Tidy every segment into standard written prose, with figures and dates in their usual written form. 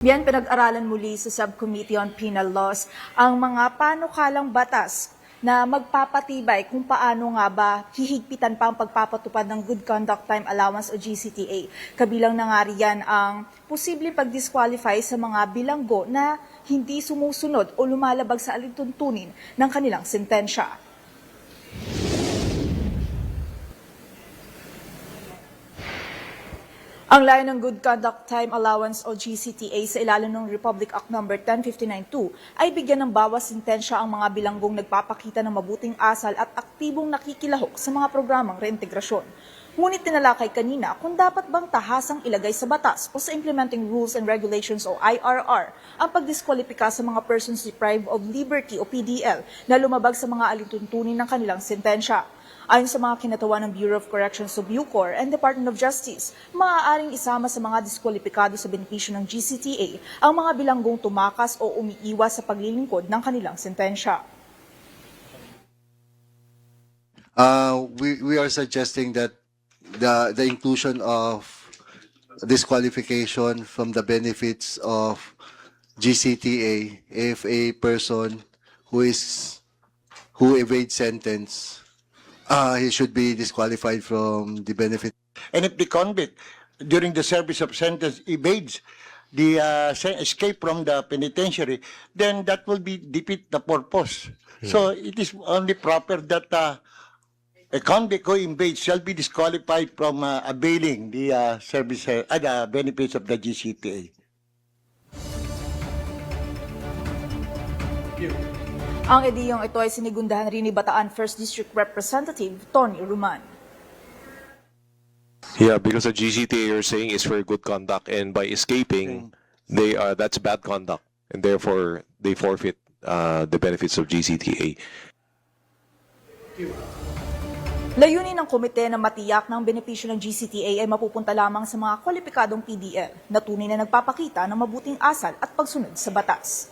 Yan, pinag-aralan muli sa Subcommittee on Penal Laws ang mga panukalang batas na magpapatibay kung paano nga ba hihigpitan pa ang pagpapatupad ng Good Conduct Time Allowance o GCTA. Kabilang na nga riyan ang posibleng pag-disqualify sa mga bilanggo na hindi sumusunod o lumalabag sa alituntunin ng kanilang sentensya. Ang layo ng Good Conduct Time Allowance o GCTA sa ilalim ng Republic Act No. 10592 ay bigyan ng bawas sentensya ang mga bilanggong nagpapakita ng mabuting asal at aktibong nakikilahok sa mga programang reintegrasyon. Ngunit tinalakay kanina kung dapat bang tahasang ilagay sa batas o sa Implementing Rules and Regulations o IRR ang pagdiskwalipika sa mga persons deprived of liberty o PDL na lumabag sa mga alituntunin ng kanilang sentensya. Ayon sa mga kinatawan ng Bureau of Corrections o BUCOR and Department of Justice, maaaring isama sa mga diskwalipikado sa benepisyo ng GCTA ang mga bilanggong tumakas o umiiwas sa paglilingkod ng kanilang sentensya. We are suggesting that the inclusion of disqualification from the benefits of GCTA if a person who evades sentence, he should be disqualified from the benefit. And if the convict during the service of sentence evades the escape from the penitentiary, then that will be defeat the purpose. So it is only proper that a convict who evades shall be disqualified from availing the the benefits of the GCTA. Ang ediyong ito ay sinigundahan rin ni Bataan 1st District Representative Tony Ruman. Yeah, because the GCTA you're saying is for good conduct, and by escaping, that's bad conduct, and therefore they forfeit the benefits of GCTA. Layunin ng komite na matiyak ng benepisyo ng GCTA ay mapupunta lamang sa mga kwalipikadong PDL na tunay na nagpapakita ng mabuting asal at pagsunod sa batas.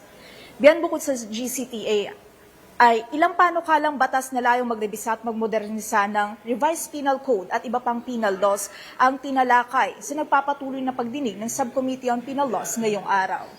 Biyan bukod sa GCTA ay ilang panukalang batas na layong magrebisa at magmodernisa ng Revised Penal Code at iba pang penal laws ang tinalakay sa nagpapatuloy na pagdinig ng Subcommittee on Penal Laws ngayong araw.